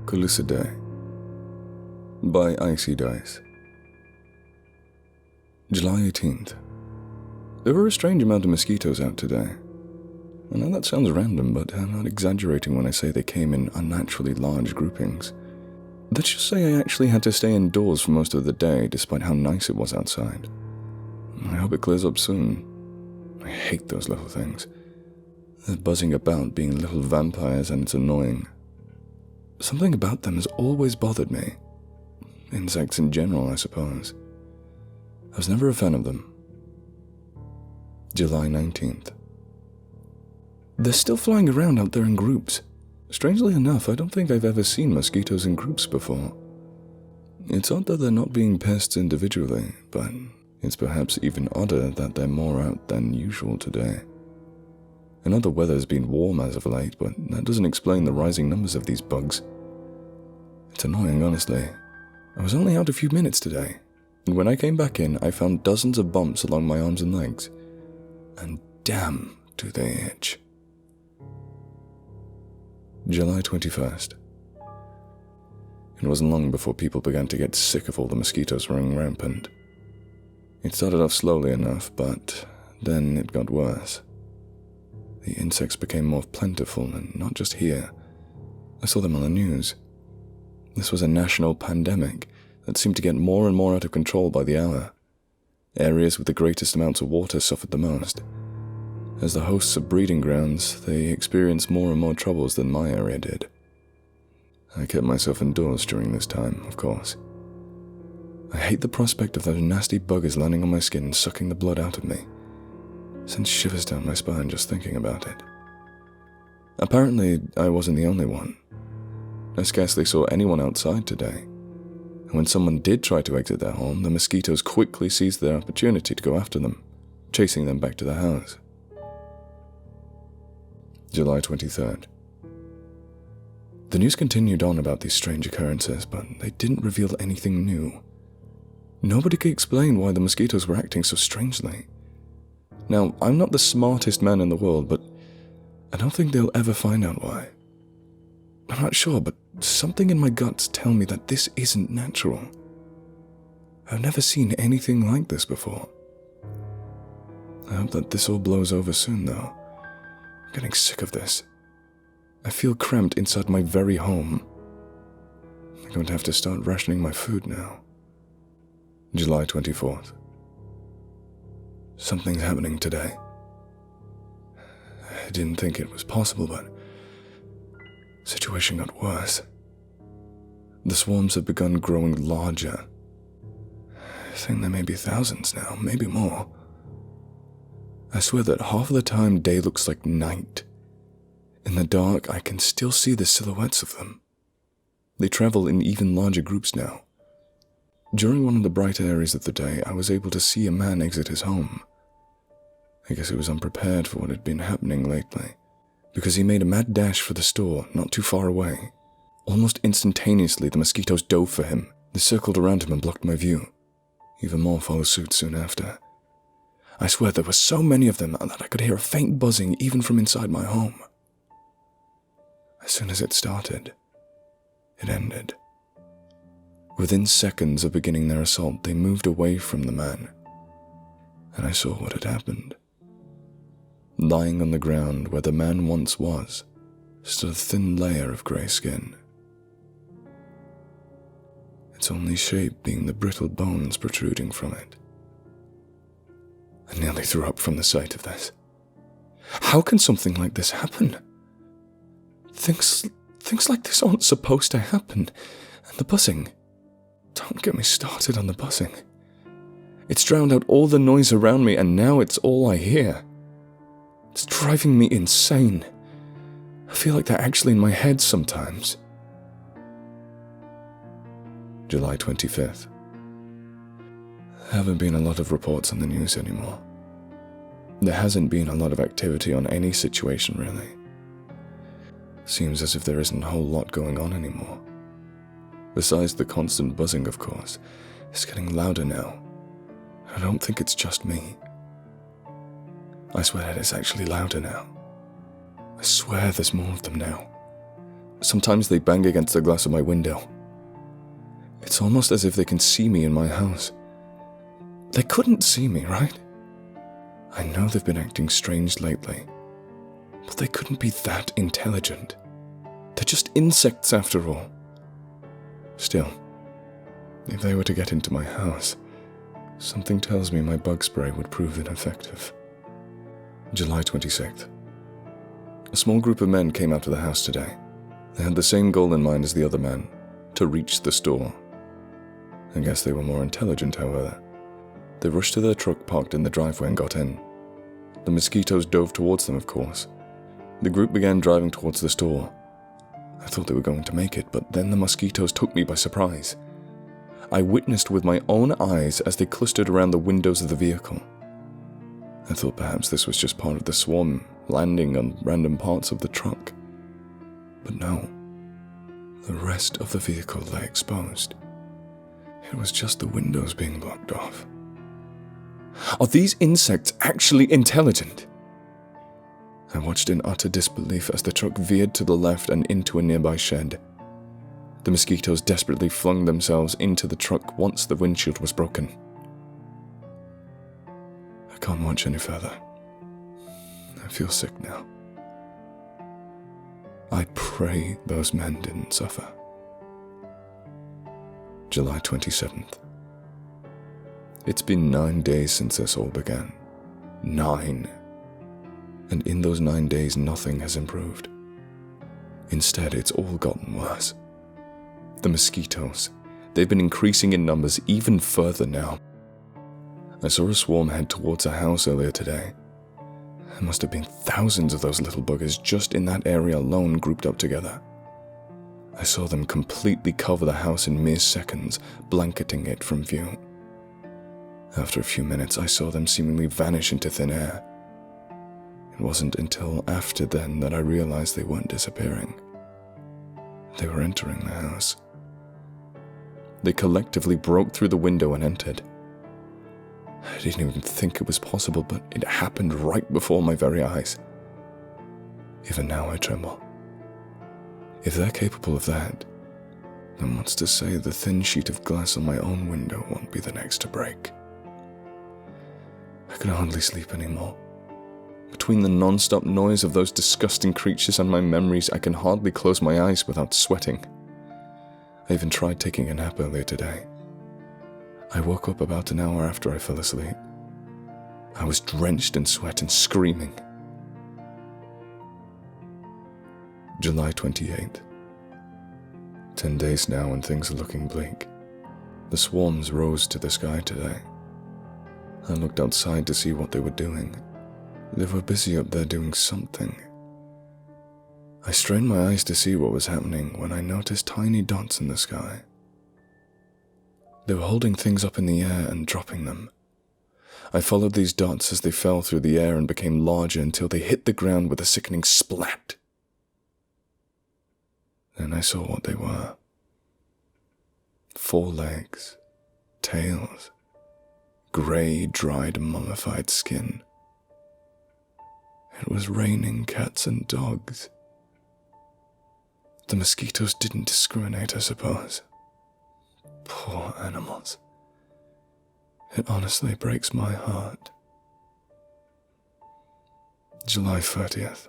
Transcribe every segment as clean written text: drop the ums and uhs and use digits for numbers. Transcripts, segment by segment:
Culicidae by Icydice. July 18th. There were a strange amount of mosquitoes out today. I know that sounds random, but I'm not exaggerating when I say they came in unnaturally large groupings. Let's just say I actually had to stay indoors for most of the day, despite how nice it was outside. I hope it clears up soon. I hate those little things. They're buzzing about, being little vampires, and it's annoying. Something about them has always bothered me. Insects in general, I suppose. I was never a fan of them. July 19th. They're still flying around out there in groups. Strangely enough, I don't think I've ever seen mosquitoes in groups before. It's odd that they're not being pests individually, but it's perhaps even odder that they're more out than usual today. I know the weather's been warm as of late, but that doesn't explain the rising numbers of these bugs. It's annoying, honestly. I was only out a few minutes today, and when I came back in, I found dozens of bumps along my arms and legs. And damn, do they itch. July 21st. It wasn't long before people began to get sick of all the mosquitoes running rampant. It started off slowly enough, but then it got worse. The insects became more plentiful, and not just here. I saw them on the news. This was a national pandemic that seemed to get more and more out of control by the hour. Areas with the greatest amounts of water suffered the most. As the hosts of breeding grounds, they experienced more and more troubles than my area did. I kept myself indoors during this time, of course. I hate the prospect of those nasty buggers landing on my skin and sucking the blood out of me. It sends shivers down my spine just thinking about it. Apparently, I wasn't the only one. I scarcely saw anyone outside today. And when someone did try to exit their home, the mosquitoes quickly seized their opportunity to go after them, chasing them back to the house. July 23rd. The news continued on about these strange occurrences, but they didn't reveal anything new. Nobody could explain why the mosquitoes were acting so strangely. Now, I'm not the smartest man in the world, but I don't think they'll ever find out why. I'm not sure, but something in my guts tell me that this isn't natural. I've never seen anything like this before. I hope that this all blows over soon, though. I'm getting sick of this. I feel cramped inside my very home. I'm going to have to start rationing my food now. July 24th. Something's happening today. I didn't think it was possible, but the situation got worse. The swarms have begun growing larger. I think there may be thousands now, maybe more. I swear that half of the time day looks like night. In the dark, I can still see the silhouettes of them. They travel in even larger groups now. During one of the brighter areas of the day, I was able to see a man exit his home. I guess he was unprepared for what had been happening lately, because he made a mad dash for the store not too far away. Almost instantaneously, the mosquitoes dove for him. They circled around him and blocked my view. Even more followed suit soon after. I swear there were so many of them that I could hear a faint buzzing even from inside my home. As soon as it started, it ended. Within seconds of beginning their assault, they moved away from the man, and I saw what had happened. Lying on the ground where the man once was, stood a thin layer of grey skin. Its only shape being the brittle bones protruding from it. I nearly threw up from the sight of this. How can something like this happen? Things like this aren't supposed to happen. And the buzzing. Don't get me started on the buzzing. It's drowned out all the noise around me, and now it's all I hear. It's driving me insane. I feel like they're actually in my head sometimes. July 25th. There haven't been a lot of reports on the news anymore. There hasn't been a lot of activity on any situation, really. Seems as if there isn't a whole lot going on anymore. Besides the constant buzzing, of course, it's getting louder now. I don't think it's just me. I swear it's actually louder now. I swear there's more of them now. Sometimes they bang against the glass of my window. It's almost as if they can see me in my house. They couldn't see me, right? I know they've been acting strange lately, but they couldn't be that intelligent. They're just insects after all. Still, if they were to get into my house, something tells me my bug spray would prove ineffective. July 26th. A small group of men came out to the house today. They had the same goal in mind as the other men, to reach the store. I guess they were more intelligent, however. They rushed to their truck parked in the driveway and got in. The mosquitoes dove towards them, of course. The group began driving towards the store. I thought they were going to make it, but then the mosquitoes took me by surprise. I witnessed with my own eyes as they clustered around the windows of the vehicle. I thought perhaps this was just part of the swarm landing on random parts of the truck. But no, the rest of the vehicle lay exposed. It was just the windows being blocked off. Are these insects actually intelligent? I watched in utter disbelief as the truck veered to the left and into a nearby shed. The mosquitoes desperately flung themselves into the truck once the windshield was broken. I can't watch any further. I feel sick now. I pray those men didn't suffer. July 27th. It's been 9 days since this all began. 9. And in those 9 days, nothing has improved. Instead, it's all gotten worse. The mosquitoes, they've been increasing in numbers even further now. I saw a swarm head towards a house earlier today. There must have been thousands of those little buggers just in that area alone grouped up together. I saw them completely cover the house in mere seconds, blanketing it from view. After a few minutes, I saw them seemingly vanish into thin air. It wasn't until after then that I realized they weren't disappearing. They were entering the house. They collectively broke through the window and entered. I didn't even think it was possible, but it happened right before my very eyes. Even now I tremble. If they're capable of that, then what's to say the thin sheet of glass on my own window won't be the next to break? I can hardly sleep anymore. Between the non-stop noise of those disgusting creatures and my memories, I can hardly close my eyes without sweating. I even tried taking a nap earlier today. I woke up about an hour after I fell asleep. I was drenched in sweat and screaming. July 28th. 10 days now and things are looking bleak. The swarms rose to the sky today. I looked outside to see what they were doing. They were busy up there doing something. I strained my eyes to see what was happening when I noticed tiny dots in the sky. They were holding things up in the air and dropping them. I followed these dots as they fell through the air and became larger until they hit the ground with a sickening splat. Then I saw what they were. 4 legs, tails, grey, dried, mummified skin. It was raining cats and dogs. The mosquitoes didn't discriminate, I suppose. Poor animals. It honestly breaks my heart. July 30th.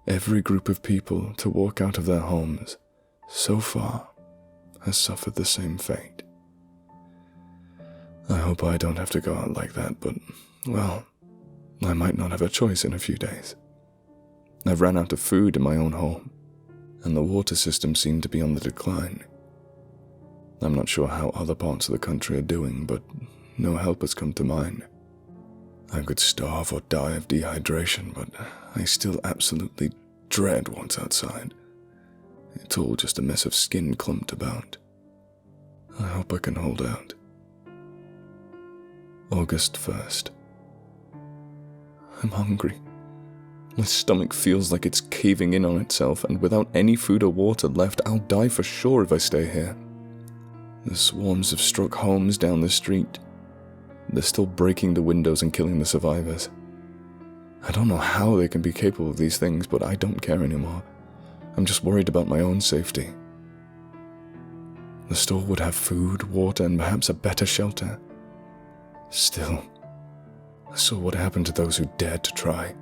Every group of people to walk out of their homes, so far, has suffered the same fate. I hope I don't have to go out like that, but, well, I might not have a choice in a few days. I've ran out of food in my own home, and the water system seemed to be on the decline. I'm not sure how other parts of the country are doing, but no help has come to mine. I could starve or die of dehydration, but I still absolutely dread what's outside. It's all just a mess of skin clumped about. I hope I can hold out. August 1st. I'm hungry. My stomach feels like it's caving in on itself, and without any food or water left, I'll die for sure if I stay here. The swarms have struck homes down the street. They're still breaking the windows and killing the survivors. I don't know how they can be capable of these things, but I don't care anymore. I'm just worried about my own safety. The store would have food, water, and perhaps a better shelter. Still, I saw what happened to those who dared to try.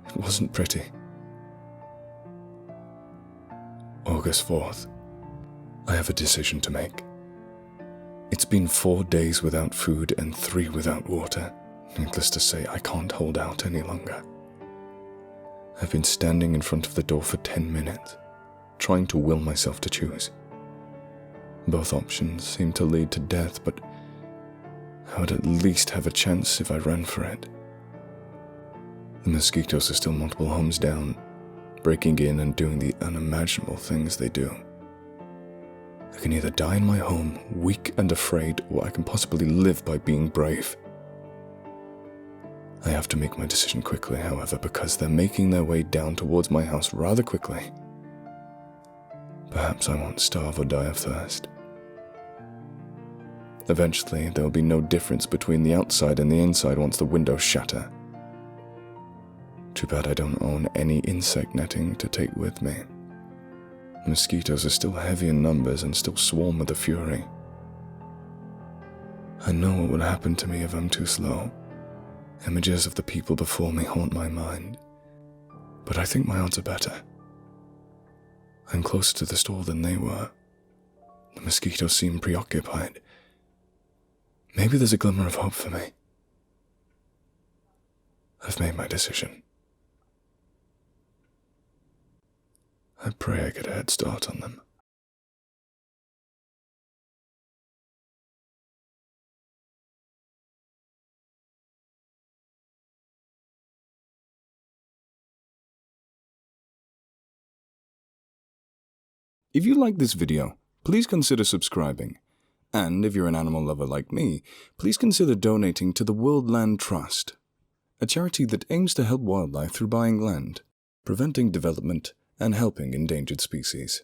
It wasn't pretty. August 4th. I have a decision to make. It's been 4 days without food and 3 without water. Needless to say, I can't hold out any longer. I've been standing in front of the door for 10 minutes, trying to will myself to choose. Both options seem to lead to death, but I would at least have a chance if I ran for it. The mosquitoes are still multiple homes down, breaking in and doing the unimaginable things they do. I can either die in my home, weak and afraid, or I can possibly live by being brave. I have to make my decision quickly, however, because they're making their way down towards my house rather quickly. Perhaps I won't starve or die of thirst. Eventually, there will be no difference between the outside and the inside once the windows shatter. Too bad I don't own any insect netting to take with me. Mosquitoes are still heavy in numbers and still swarm with a fury. I know what would happen to me if I'm too slow. Images of the people before me haunt my mind, but I think my odds are better. I'm closer to the store than they were. The mosquitoes seem preoccupied. Maybe there's a glimmer of hope for me. I've made my decision. I pray I get a head start on them. If you like this video, please consider subscribing. And if you're an animal lover like me, please consider donating to the World Land Trust, a charity that aims to help wildlife through buying land, preventing development, and helping endangered species.